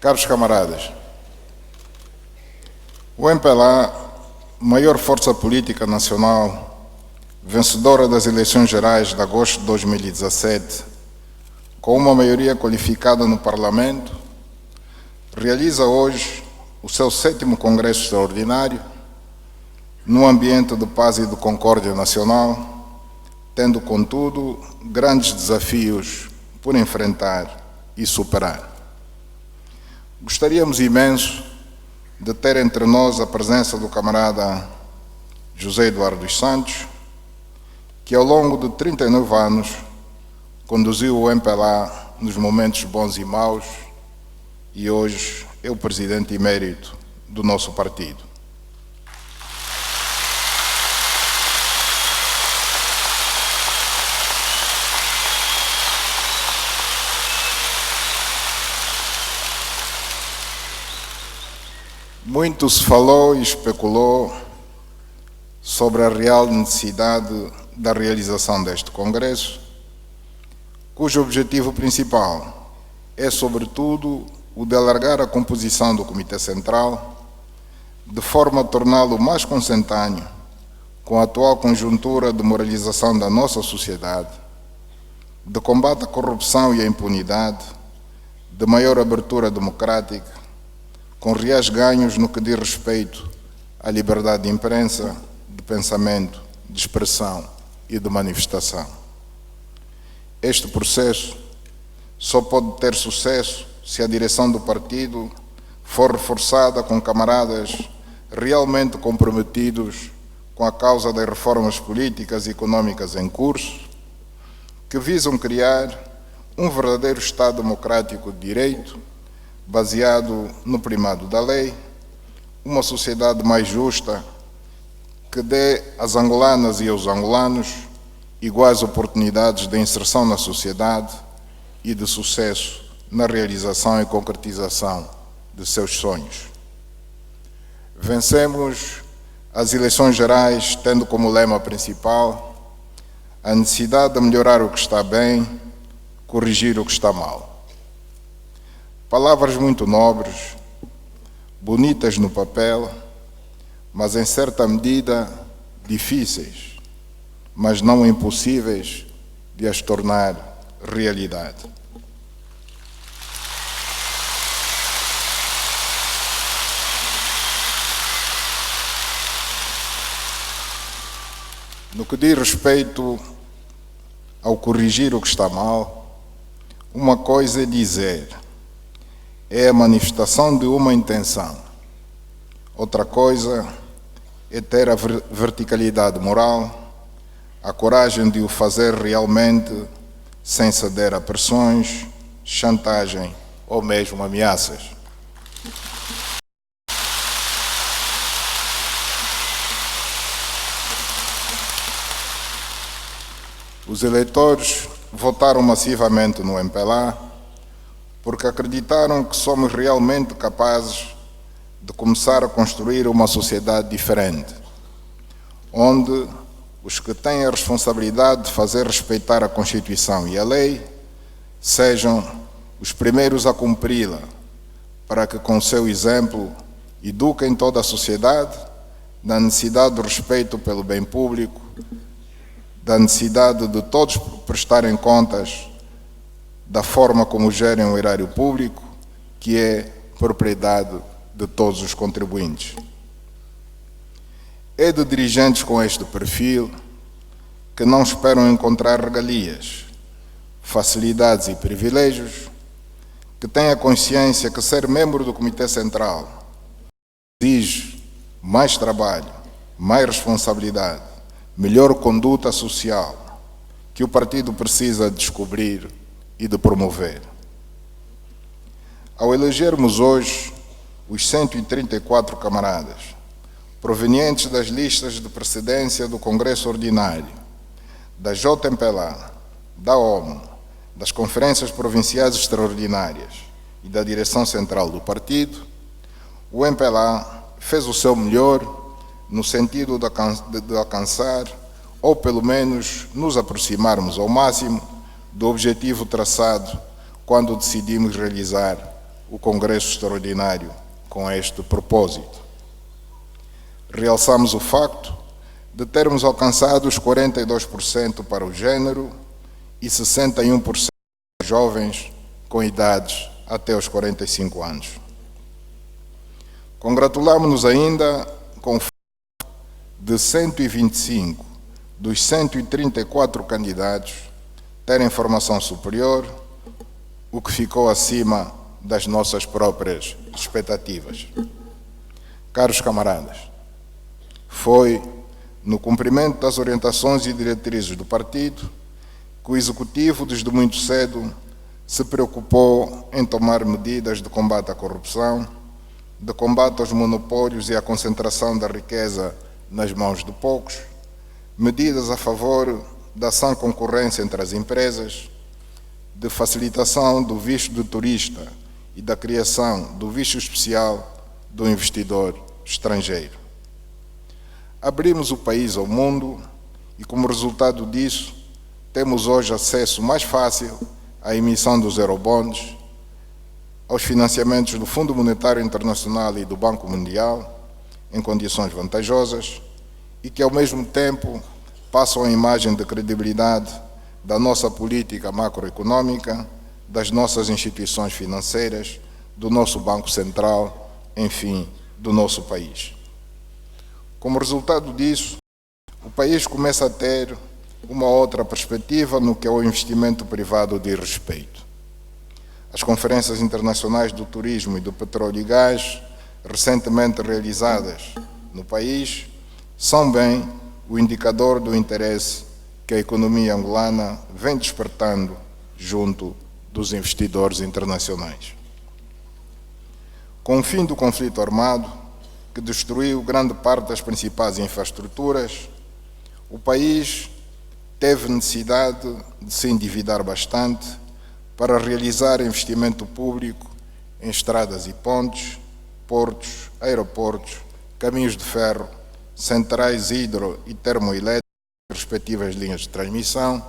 Caros camaradas, o MPLA, maior força política nacional, vencedora das eleições gerais de agosto de 2017, com uma maioria qualificada no Parlamento, realiza hoje o seu 7º Congresso Extraordinário, num ambiente de paz e de concórdia nacional, tendo, contudo, grandes desafios por enfrentar e superar. Gostaríamos imenso de ter entre nós a presença do camarada José Eduardo dos Santos, que ao longo de 39 anos conduziu o MPLA nos momentos bons e maus e hoje é o presidente emérito do nosso partido. Muito se falou e especulou sobre a real necessidade da realização deste Congresso, cujo objetivo principal é, sobretudo, o de alargar a composição do Comitê Central, de forma a torná-lo mais consentâneo com a atual conjuntura de moralização da nossa sociedade, de combate à corrupção e à impunidade, de maior abertura democrática, com reais ganhos no que diz respeito à liberdade de imprensa, de pensamento, de expressão e de manifestação. Este processo só pode ter sucesso se a direção do partido for reforçada com camaradas realmente comprometidos com a causa das reformas políticas e econômicas em curso, que visam criar um verdadeiro Estado democrático de direito, baseado no primado da lei, uma sociedade mais justa que dê às angolanas e aos angolanos iguais oportunidades de inserção na sociedade e de sucesso na realização e concretização de seus sonhos. Vencemos as eleições gerais tendo como lema principal a necessidade de melhorar o que está bem, corrigir o que está mal. Palavras muito nobres, bonitas no papel, mas em certa medida difíceis, mas não impossíveis de as tornar realidade. No que diz respeito ao corrigir o que está mal, uma coisa é dizer, é a manifestação de uma intenção. Outra coisa é ter a verticalidade moral, a coragem de o fazer realmente sem ceder a pressões, chantagem ou mesmo ameaças. Os eleitores votaram massivamente no MPLA porque acreditaram que somos realmente capazes de começar a construir uma sociedade diferente, onde os que têm a responsabilidade de fazer respeitar a Constituição e a lei sejam os primeiros a cumpri-la, para que com seu exemplo eduquem toda a sociedade na necessidade do respeito pelo bem público, da necessidade de todos prestarem contas da forma como gerem o erário público, que é propriedade de todos os contribuintes. É de dirigentes com este perfil que não esperam encontrar regalias, facilidades e privilégios, que têm a consciência que ser membro do Comitê Central exige mais trabalho, mais responsabilidade, melhor conduta social, que o partido precisa descobrir e de promover. Ao elegermos hoje os 134 camaradas, provenientes das listas de precedência do Congresso Ordinário, da JMPLA, da OMO, das Conferências Provinciais Extraordinárias e da Direção Central do Partido, o MPLA fez o seu melhor no sentido de alcançar, ou pelo menos nos aproximarmos ao máximo, do objetivo traçado quando decidimos realizar o Congresso Extraordinário com este propósito. Realçamos o facto de termos alcançado os 42% para o género e 61% de jovens com idades até os 45 anos. Congratulamos-nos ainda com o fato de 125 dos 134 candidatos terem formação superior, o que ficou acima das nossas próprias expectativas. Caros camaradas, foi no cumprimento das orientações e diretrizes do partido que o Executivo, desde muito cedo, se preocupou em tomar medidas de combate à corrupção, de combate aos monopólios e à concentração da riqueza nas mãos de poucos, medidas a favor da sã concorrência entre as empresas, de facilitação do visto de turista e da criação do visto especial do investidor estrangeiro. Abrimos o país ao mundo e, como resultado disso, temos hoje acesso mais fácil à emissão dos eurobonds, aos financiamentos do Fundo Monetário Internacional e do Banco Mundial, em condições vantajosas, e que, ao mesmo tempo, passam a imagem de credibilidade da nossa política macroeconômica, das nossas instituições financeiras, do nosso Banco Central, enfim, do nosso país. Como resultado disso, o país começa a ter uma outra perspectiva no que ao investimento privado diz respeito. As conferências internacionais do turismo e do petróleo e gás, recentemente realizadas no país, são bem o indicador do interesse que a economia angolana vem despertando junto dos investidores internacionais. Com o fim do conflito armado, que destruiu grande parte das principais infraestruturas, o país teve necessidade de se endividar bastante para realizar investimento público em estradas e pontes, portos, aeroportos, caminhos de ferro, centrais hidro e termoelétricas, respectivas linhas de transmissão,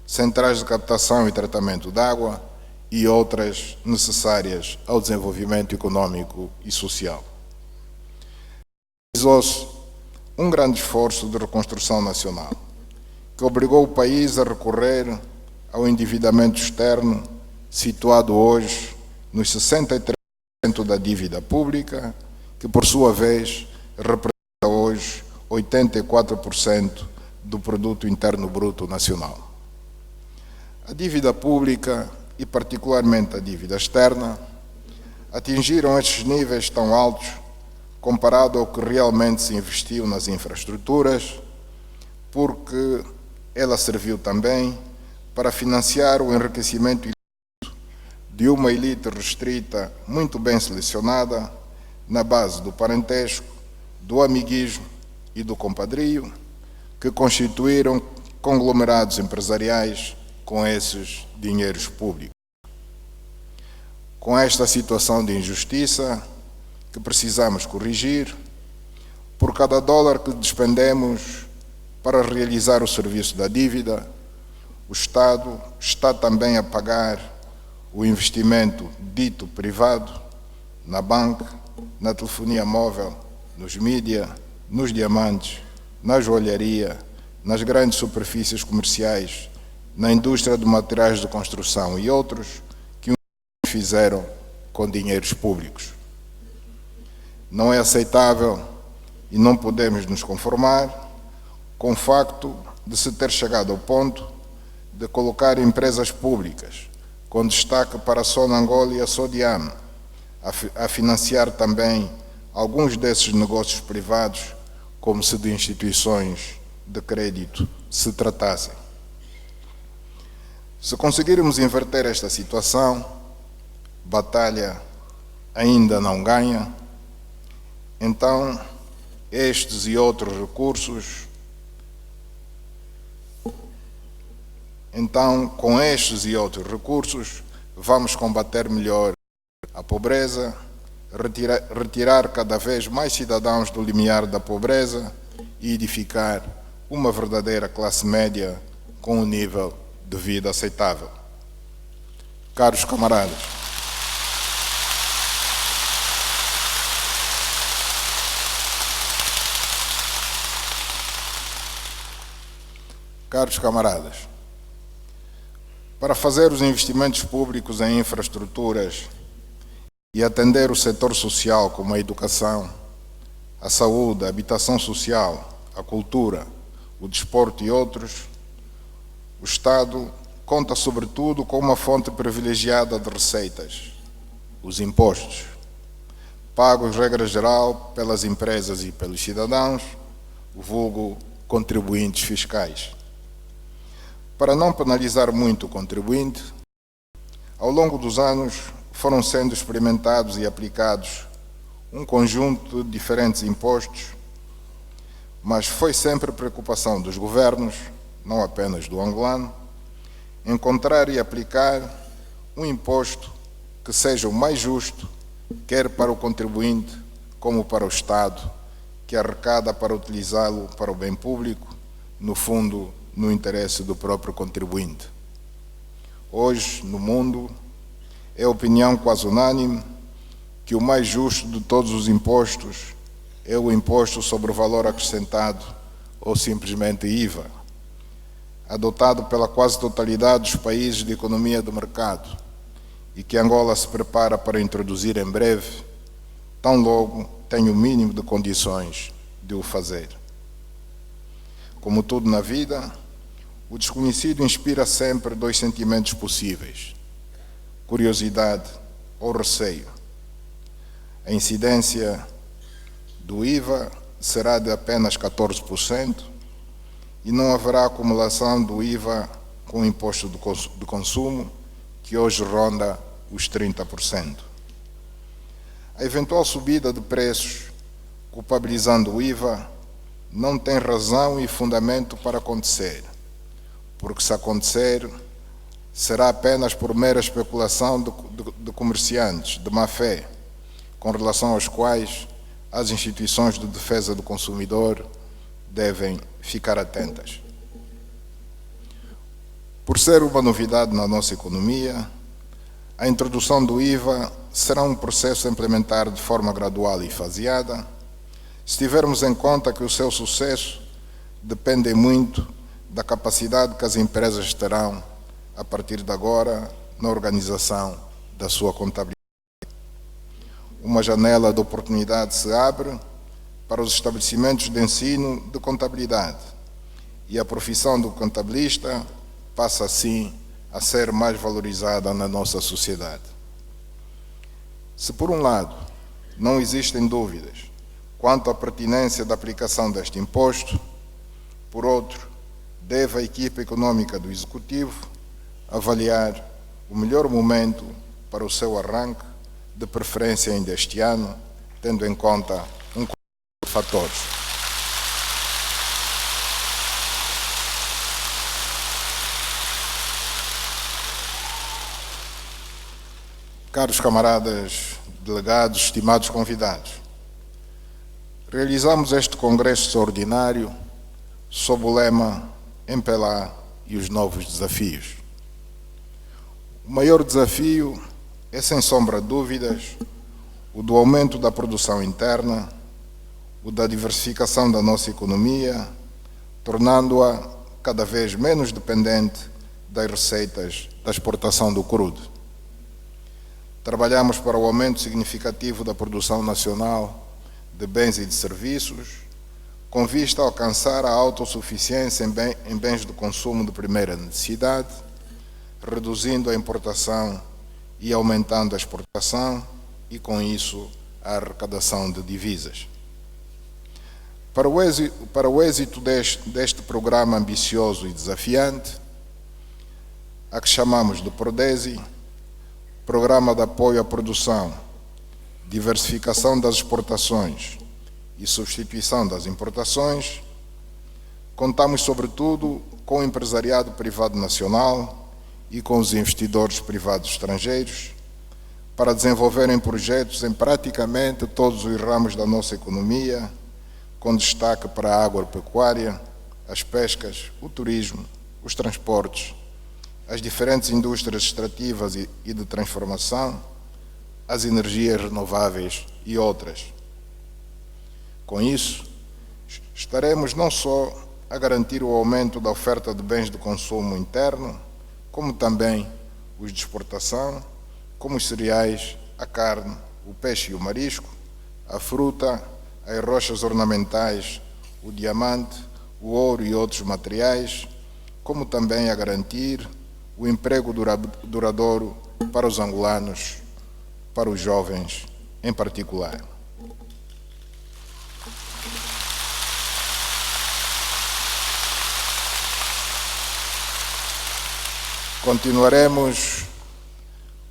centrais de captação e tratamento de água e outras necessárias ao desenvolvimento econômico e social. Realizou-se um grande esforço de reconstrução nacional, que obrigou o país a recorrer ao endividamento externo, situado hoje nos 63% da dívida pública, que, por sua vez, representa hoje 84% do Produto Interno Bruto Nacional. A dívida pública, e particularmente a dívida externa, atingiram estes níveis tão altos comparado ao que realmente se investiu nas infraestruturas, porque ela serviu também para financiar o enriquecimento ilícito de uma elite restrita, muito bem selecionada, na base do parentesco, do amiguismo e do compadrio, que constituíram conglomerados empresariais com esses dinheiros públicos. Com esta situação de injustiça que precisamos corrigir, por cada dólar que despendemos para realizar o serviço da dívida, o Estado está também a pagar o investimento dito privado na banca, na telefonia móvel, nos mídia, nos diamantes, na joalharia, nas grandes superfícies comerciais, na indústria de materiais de construção e outros que fizeram com dinheiros públicos. Não é aceitável e não podemos nos conformar com o facto de se ter chegado ao ponto de colocar empresas públicas, com destaque para a Sonangol e a Sodiam, a financiar também alguns desses negócios privados, como se de instituições de crédito se tratassem. Se conseguirmos inverter esta situação, batalha ainda não ganha, então estes e outros recursos, com estes e outros recursos, vamos combater melhor a pobreza, retirar cada vez mais cidadãos do limiar da pobreza e edificar uma verdadeira classe média com um nível de vida aceitável. Caros camaradas, Caros camaradas, para fazer os investimentos públicos em infraestruturas e atender o setor social como a educação, a saúde, a habitação social, a cultura, o desporto e outros, o Estado conta sobretudo com uma fonte privilegiada de receitas, os impostos, pagos regra geral pelas empresas e pelos cidadãos, vulgo contribuintes fiscais. Para não penalizar muito o contribuinte, ao longo dos anos foram sendo experimentados e aplicados um conjunto de diferentes impostos, mas foi sempre preocupação dos governos, não apenas do angolano, encontrar e aplicar um imposto que seja o mais justo, quer para o contribuinte como para o Estado, que arrecada para utilizá-lo para o bem público, no fundo, no interesse do próprio contribuinte. Hoje, no mundo, é opinião quase unânime que o mais justo de todos os impostos é o imposto sobre o valor acrescentado, ou simplesmente IVA, adotado pela quase totalidade dos países de economia do mercado e que Angola se prepara para introduzir em breve, tão logo tem o mínimo de condições de o fazer. Como tudo na vida, o desconhecido inspira sempre dois sentimentos possíveis: curiosidade ou receio. A incidência do IVA será de apenas 14% e não haverá acumulação do IVA com o imposto de consumo, que hoje ronda os 30%. A eventual subida de preços, culpabilizando o IVA, não tem razão e fundamento para acontecer, porque se acontecer, será apenas por mera especulação de comerciantes de má fé, com relação aos quais as instituições de defesa do consumidor devem ficar atentas. Por ser uma novidade na nossa economia, a introdução do IVA será um processo a implementar de forma gradual e faseada, se tivermos em conta que o seu sucesso depende muito da capacidade que as empresas terão, a partir de agora, na organização da sua contabilidade. Uma janela de oportunidade se abre para os estabelecimentos de ensino de contabilidade e a profissão do contabilista passa, assim, a ser mais valorizada na nossa sociedade. Se, por um lado, não existem dúvidas quanto à pertinência da aplicação deste imposto, por outro, deve a equipe econômica do Executivo avaliar o melhor momento para o seu arranque, de preferência ainda este ano, tendo em conta um conjunto de fatores. Caros camaradas, delegados, estimados convidados, realizamos este congresso extraordinário sob o lema MPLA e os novos desafios. O maior desafio é, sem sombra de dúvidas, o do aumento da produção interna, o da diversificação da nossa economia, tornando-a cada vez menos dependente das receitas da exportação do crudo. Trabalhamos para o aumento significativo da produção nacional de bens e de serviços, com vista a alcançar a autossuficiência em bens de consumo de primeira necessidade, reduzindo a importação e aumentando a exportação e, com isso, a arrecadação de divisas. Para o êxito deste programa ambicioso e desafiante, a que chamamos de PRODESI, Programa de Apoio à Produção, Diversificação das Exportações e Substituição das Importações, contamos, sobretudo, com o empresariado privado nacional e com os investidores privados estrangeiros para desenvolverem projetos em praticamente todos os ramos da nossa economia, com destaque para a agropecuária, as pescas, o turismo, os transportes, as diferentes indústrias extrativas e de transformação, as energias renováveis e outras. Com isso, estaremos não só a garantir o aumento da oferta de bens de consumo interno, como também os de exportação, como os cereais, a carne, o peixe e o marisco, a fruta, as rochas ornamentais, o diamante, o ouro e outros materiais, como também a garantir o emprego duradouro para os angolanos, para os jovens em particular.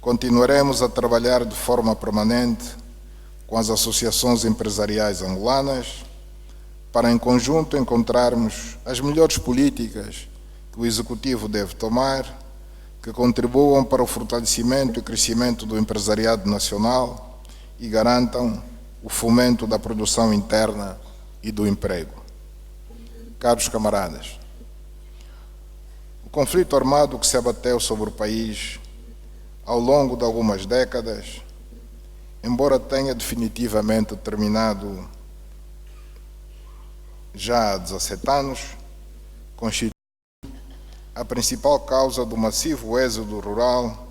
Continuaremos a trabalhar de forma permanente com as associações empresariais angolanas para, em conjunto, encontrarmos as melhores políticas que o Executivo deve tomar, que contribuam para o fortalecimento e crescimento do empresariado nacional e garantam o fomento da produção interna e do emprego. Caros camaradas, o conflito armado que se abateu sobre o país ao longo de algumas décadas, embora tenha definitivamente terminado já há 17 anos, constitui a principal causa do massivo êxodo rural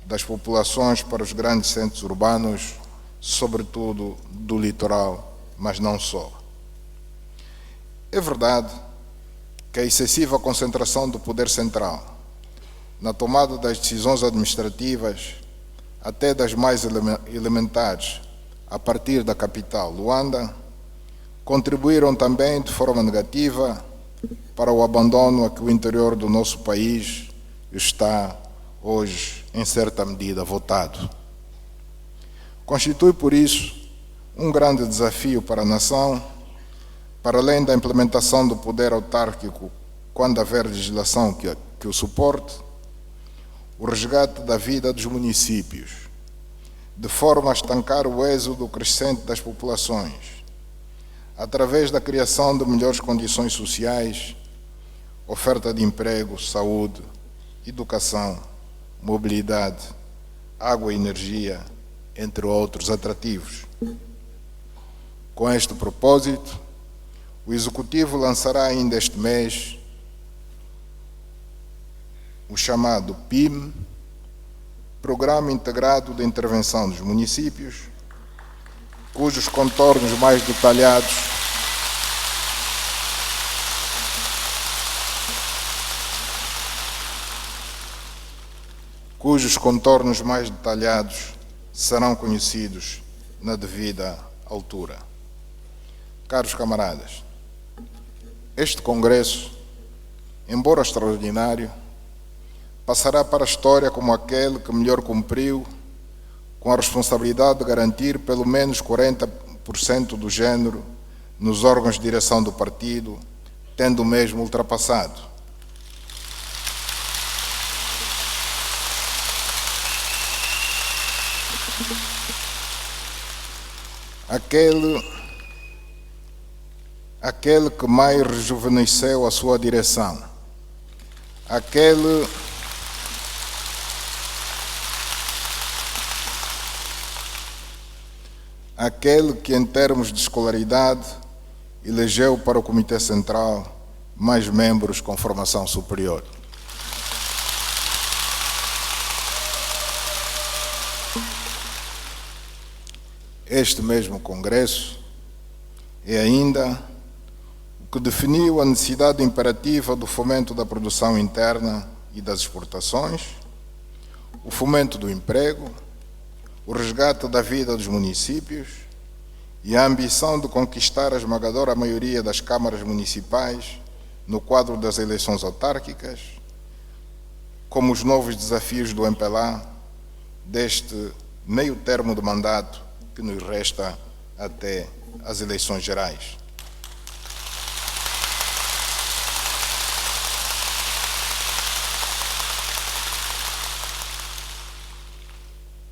das populações para os grandes centros urbanos, sobretudo do litoral, mas não só. É verdade que a excessiva concentração do poder central na tomada das decisões administrativas, até das mais elementares, a partir da capital, Luanda, contribuíram também de forma negativa para o abandono a que o interior do nosso país está hoje, em certa medida, votado. Constitui, por isso, um grande desafio para a nação, para além da implementação do poder autárquico, quando haver legislação que o suporte, o resgate da vida dos municípios, de forma a estancar o êxodo crescente das populações, através da criação de melhores condições sociais, oferta de emprego, saúde, educação, mobilidade, água e energia, entre outros atrativos. Com este propósito, o Executivo lançará ainda este mês o chamado PIM, Programa Integrado de Intervenção dos Municípios, cujos contornos mais detalhados serão conhecidos na devida altura. Caros camaradas, este Congresso, embora extraordinário, passará para a história como aquele que melhor cumpriu com a responsabilidade de garantir pelo menos 40% do género nos órgãos de direção do partido, tendo o mesmo ultrapassado. Aquele que mais rejuvenesceu a sua direção, aquele que, em termos de escolaridade, elegeu para o Comitê Central mais membros com formação superior. Este mesmo Congresso é ainda o que definiu a necessidade imperativa do fomento da produção interna e das exportações, o fomento do emprego, o resgate da vida dos municípios e a ambição de conquistar a esmagadora maioria das câmaras municipais no quadro das eleições autárquicas, como os novos desafios do MPLA deste meio termo de mandato que nos resta até as eleições gerais.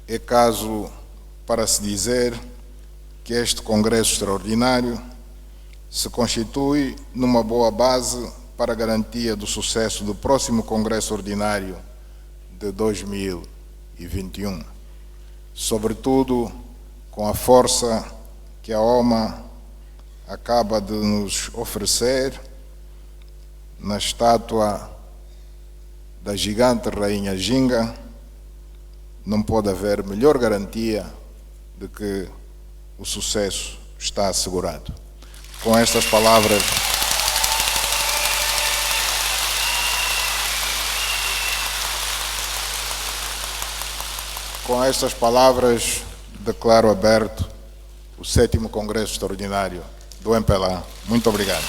É caso para se dizer que este Congresso Extraordinário se constitui numa boa base para a garantia do sucesso do próximo Congresso Ordinário de 2021, sobretudo com a força que a OMA acaba de nos oferecer na estátua da gigante rainha Ginga, não pode haver melhor garantia de que o sucesso está assegurado. Com estas palavras, declaro aberto o 7º Congresso Extraordinário do MPLA. Muito obrigado.